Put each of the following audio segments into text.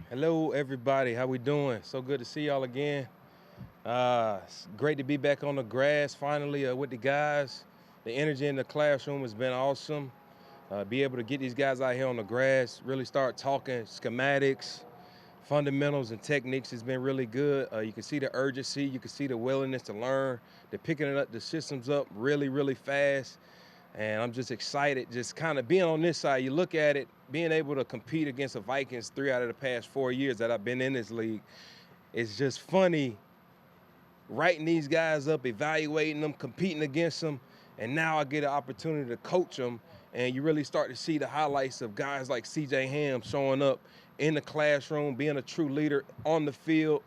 Hello, everybody. How we doing? So good to see y'all again. It's great to be back on the grass finally with the guys. The energy in the classroom has been awesome. Be able to get these guys out here on the grass, really start talking schematics, fundamentals, and techniques has been really good. You can see the urgency, you can see the willingness to learn. They're picking it up, the systems up really, really fast. And I'm just excited, just kind of being on this side. You look at it, being able to compete against the Vikings 3 out of the past 4 years that I've been in this league. It's just funny writing these guys up, evaluating them, competing against them, and now I get an opportunity to coach them, and you really start to see the highlights of guys like C.J. Ham showing up in the classroom, being a true leader on the field,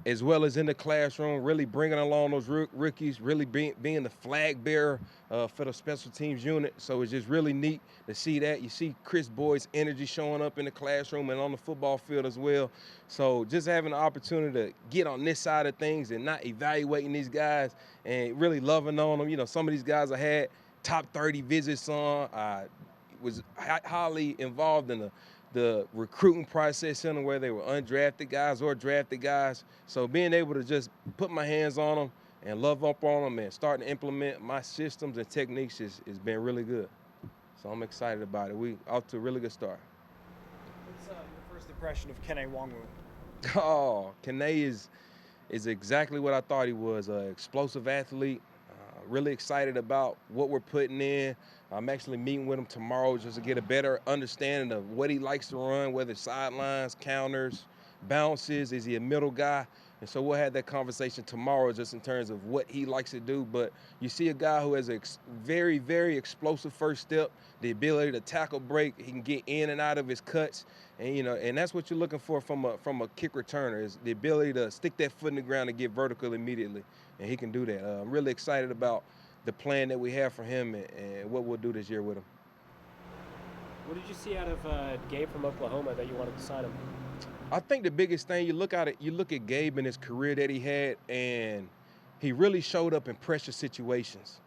as well as in the classroom, really bringing along those rookies, really being the flag bearer for the special teams unit. So it's just really neat to see that. You see Chris Boyd's energy showing up in the classroom and on the football field as well. So just having the opportunity to get on this side of things and not evaluating these guys and really loving on them. You know, some of these guys I had top 30 visits on. I was highly involved in the recruiting process center where they were undrafted guys or drafted guys. So being able to just put my hands on them and love up on them and start to implement my systems and techniques has been really good. So I'm excited about it. We off to a really good start. What's your first impression of Kene Nwangwu? Oh, Kene is exactly what I thought he was, an explosive athlete. Really excited about what we're putting in. I'm actually meeting with him tomorrow just to get a better understanding of what he likes to run, whether it's sidelines, counters, bounces. Is he a middle guy? And so we'll have that conversation tomorrow just in terms of what he likes to do. But you see a guy who has a very, very explosive first step, the ability to tackle break. He can get in and out of his cuts. And, you know, and that's what you're looking for from a kick returner is the ability to stick that foot in the ground and get vertical immediately. And he can do that. I'm really excited about the plan that we have for him and what we'll do this year with him. What did you see out of Gabe from Oklahoma that you wanted to sign him? I think the biggest thing you look at Gabe in his career that he had, and he really showed up in pressure situations.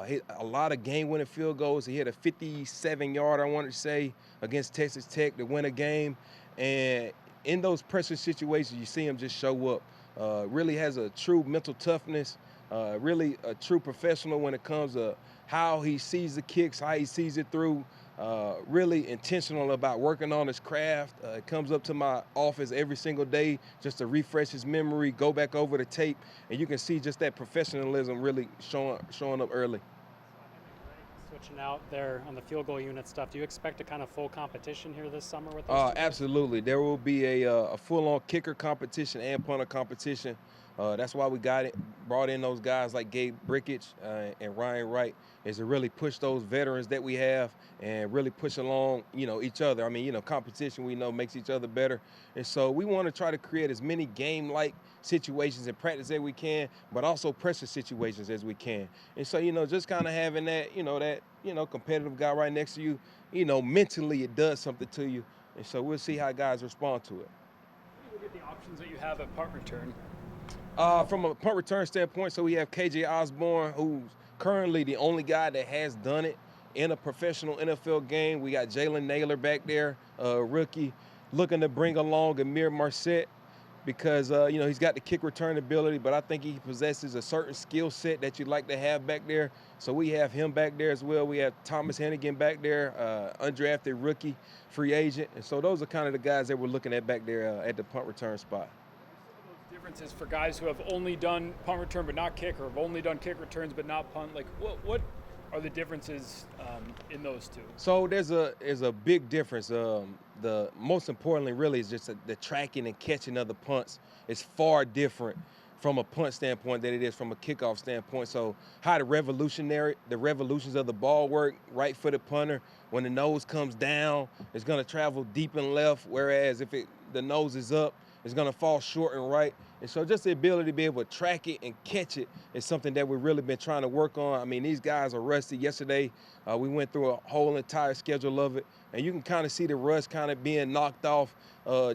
Hit a lot of game-winning field goals. He hit a 57-yarder, I wanted to say, against Texas Tech to win a game. And in those pressure situations, you see him just show up. Really has a true mental toughness. Really a true professional when it comes to how he sees the kicks, how he sees it through. Really intentional about working on his craft. Comes up to my office every single day just to refresh his memory, go back over the tape, and you can see just that professionalism really showing up early. Switching out there on the field goal unit stuff, do you expect a kind of full competition here this summer with those two guys? Absolutely. There will be a full-on kicker competition and punter competition. That's why we brought in those guys like Gabe Brickage and Ryan Wright, is to really push those veterans that we have and really push along, each other. I mean, competition we know makes each other better. And so we want to try to create as many game-like situations in practice as we can, but also pressure situations as we can. And so, just kind of having that, competitive guy right next to you, mentally it does something to you. And so we'll see how guys respond to it. Look at the options that you have at punt return. From a punt return standpoint, so we have KJ Osborne, who's currently the only guy that has done it in a professional NFL game. We got Jalen Naylor back there, rookie, looking to bring along Amir Marset because, he's got the kick return ability, but I think he possesses a certain skill set that you'd like to have back there. So we have him back there as well. We have Thomas Hennigan back there, undrafted rookie, free agent. And so those are kind of the guys that we're looking at back there at the punt return spot. Differences for guys who have only done punt return but not kick, or have only done kick returns but not punt? Like, what are the differences in those two? So there's a big difference. The most importantly, really, is just the tracking and catching of the punts is far different from a punt standpoint than it is from a kickoff standpoint. So how the revolutions of the ball work, right-footed punter, when the nose comes down, it's going to travel deep and left, whereas if the nose is up, it's going to fall short and right. And so just the ability to be able to track it and catch it is something that we've really been trying to work on. I mean, these guys are rusty. Yesterday, we went through a whole entire schedule of it, and you can kind of see the rust kind of being knocked off,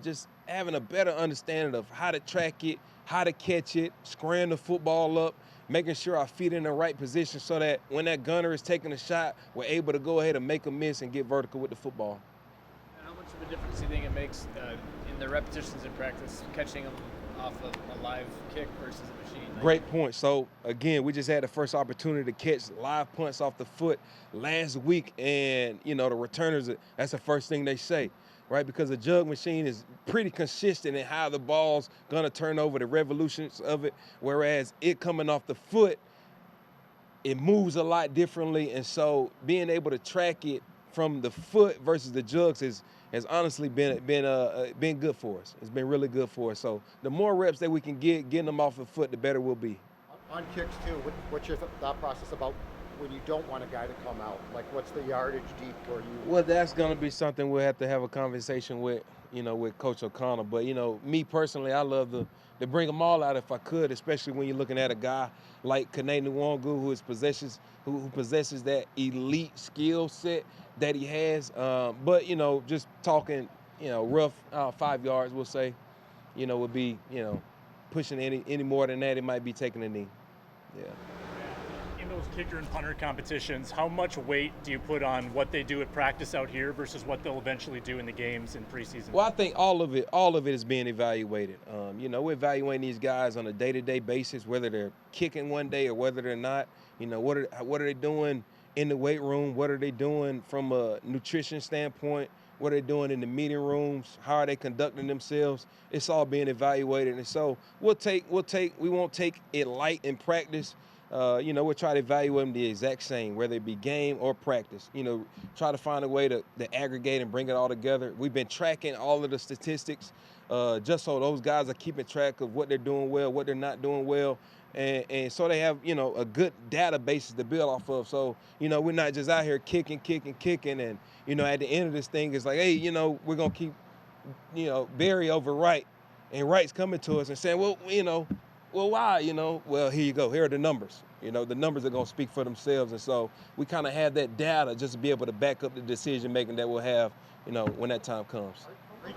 just having a better understanding of how to track it, how to catch it, squaring the football up, making sure our feet in the right position so that when that gunner is taking a shot, we're able to go ahead and make a miss and get vertical with the football. And how much of the difference do you think it makes in the repetitions in practice, catching them off of a live kick versus a machine? Like, Great point. So again, we just had the first opportunity to catch live punts off the foot last week, and the returners, that's the first thing they say, right? Because a jug machine is pretty consistent in how the ball's gonna turn over, the revolutions of it, whereas it coming off the foot, it moves a lot differently, and so being able to track it from the foot versus the jugs has honestly been good for us. It's been really good for us. So the more reps that we can getting them off the foot, the better we'll be. On kicks too, what's your thought process about when you don't want a guy to come out? Like, what's the yardage deep for you? Well, that's going to be something we'll have to have a conversation with, with Coach O'Connell. But, me personally, I love to bring them all out if I could, especially when you're looking at a guy like Kene Nwangwu, who possesses that elite skill set that he has. But, just talking, rough 5 yards, we'll say, would be, pushing any more than that, it might be taking a knee. Yeah. In those kicker and punter competitions, how much weight do you put on what they do at practice out here versus what they'll eventually do in the games in preseason? Well, I think all of it is being evaluated. We're evaluating these guys on a day-to-day basis, whether they're kicking one day or whether they're not. What are they doing in the weight room? What are they doing from a nutrition standpoint? What are they doing in the meeting rooms? How are they conducting themselves? It's all being evaluated, and so we won't take it light in practice. We'll try to evaluate them the exact same, whether it be game or practice. Try to find a way to aggregate and bring it all together. We've been tracking all of the statistics just so those guys are keeping track of what they're doing well, what they're not doing well, and so they have, a good database to build off of. So, we're not just out here kicking, and, at the end of this thing, it's like, hey, we're going to keep, Barry over Wright, and Wright's coming to us and saying, well, why? Well, here you go. Here are the numbers. The numbers are going to speak for themselves. And so we kind of have that data just to be able to back up the decision making that we'll have, when that time comes.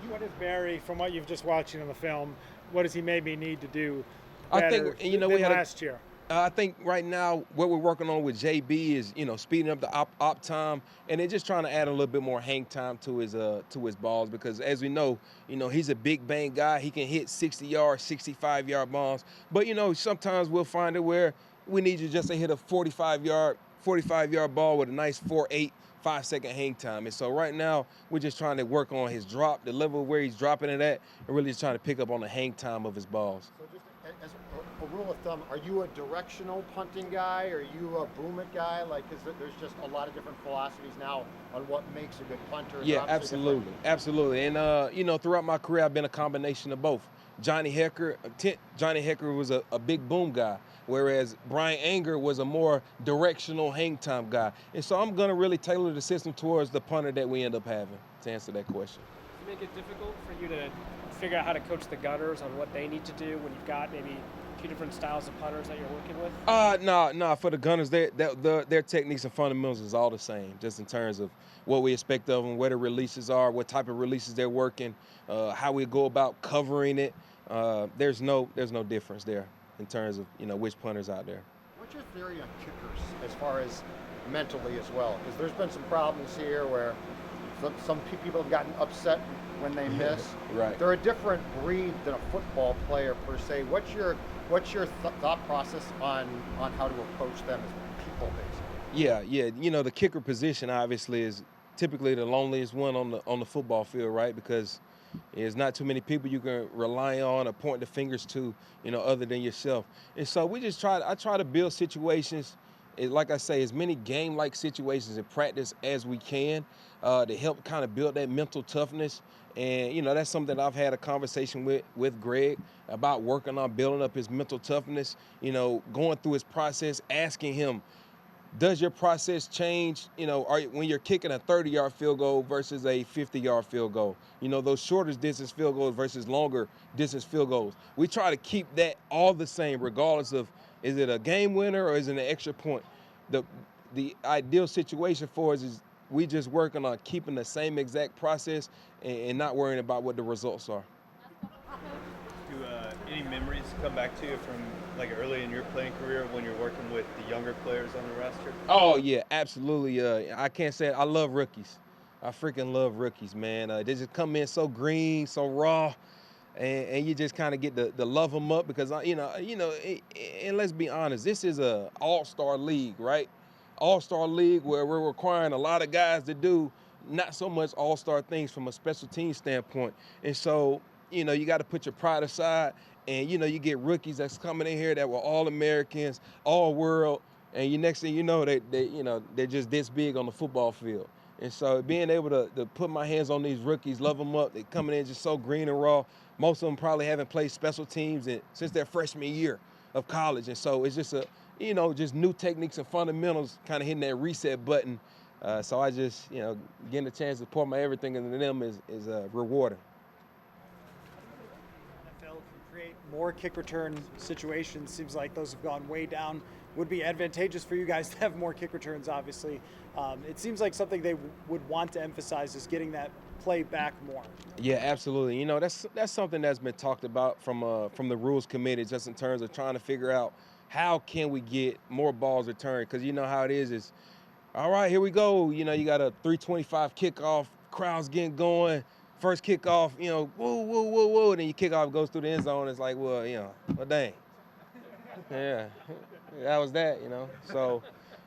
What is Barry, from what you've just watched in the film, what does he maybe need to do better I think, than last year? I think right now what we're working on with JB is, speeding up the op time, and then just trying to add a little bit more hang time to his balls, because as we know, he's a big bang guy. He can hit 60-yard, 65-yard balls. But, sometimes we'll find it where we need you just to hit a 45-yard ball with a nice 4.8, 5-second hang time. And so right now we're just trying to work on his drop, the level where he's dropping it at, and really just trying to pick up on the hang time of his balls. So just as a rule of thumb, are you a directional punting guy? Are you a boom it guy? Like, there's just a lot of different philosophies now on what makes a good punter. Yeah, absolutely. And, throughout my career, I've been a combination of both. Johnny Hecker was a big boom guy, whereas Brian Anger was a more directional hang time guy. And so I'm going to really tailor the system towards the punter that we end up having, to answer that question. Does it make it difficult for you to figure out how to coach the gunners on what they need to do when you've got maybe two different styles of punters that you're working with? No. For the gunners, their techniques and fundamentals is all the same, just in terms of what we expect of them, where the releases are, what type of releases they're working, how we go about covering it. There's no difference there in terms of which punters out there. What's your theory on kickers as far as mentally as well? Because there's been some problems here where some people have gotten upset when they miss. Right. They're a different breed than a football player per se. What's your thought process on how to approach them as people, basically? Yeah. The kicker position obviously is typically the loneliest one on the football field, right? Because there's not too many people you can rely on or point the fingers to, other than yourself. And so I try to build situations, like I say, as many game-like situations in practice as we can to help kind of build that mental toughness. And, that's something that I've had a conversation with Greg about, working on building up his mental toughness, going through his process, asking him, does your process change, when you're kicking a 30-yard field goal versus a 50-yard field goal? Those shorter distance field goals versus longer distance field goals. We try to keep that all the same, regardless of, is it a game winner or is it an extra point? The ideal situation for us is we just working on keeping the same exact process and not worrying about what the results are. Do any memories come back to you from like early in your playing career when you're working with the younger players on the roster? Oh yeah, absolutely. I can't say I love rookies. I freaking love rookies, man. They just come in so green, so raw, and you just kind of get to love them up because, and let's be honest, this is a all-star league, right? All-star league where we're requiring a lot of guys to do not so much all-star things from a special team standpoint. And so, you got to put your pride aside, and, you get rookies that's coming in here that were All-Americans, All-World, and next thing you know, they're just this big on the football field. And so being able to put my hands on these rookies, love them up, they coming in just so green and raw. Most of them probably haven't played special teams since their freshman year of college. And so it's just just new techniques and fundamentals kind of hitting that reset button. So I just, getting a chance to pour my everything into them is rewarding. NFL can create more kick return situations. Seems like those have gone way down. Would be advantageous for you guys to have more kick returns, obviously. It seems like something they would want to emphasize is getting that play back more. Yeah, absolutely. That's something that's been talked about from the rules committee, just in terms of trying to figure out how can we get more balls returned. Because you know how it is all right, here we go. You got a 3:25 kickoff, crowd's getting going. First kickoff, woo, woo, woo, woo. And then your kickoff goes through the end zone. It's like, well, dang. Yeah, that was that, So,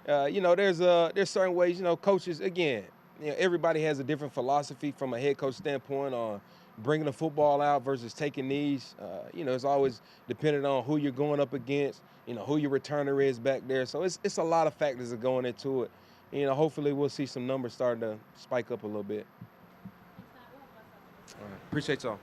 there's certain ways, coaches, again, everybody has a different philosophy from a head coach standpoint on bringing the football out versus taking these. It's always dependent on who you're going up against, who your returner is back there. So it's a lot of factors that are going into it. Hopefully we'll see some numbers starting to spike up a little bit. All right. Appreciate y'all.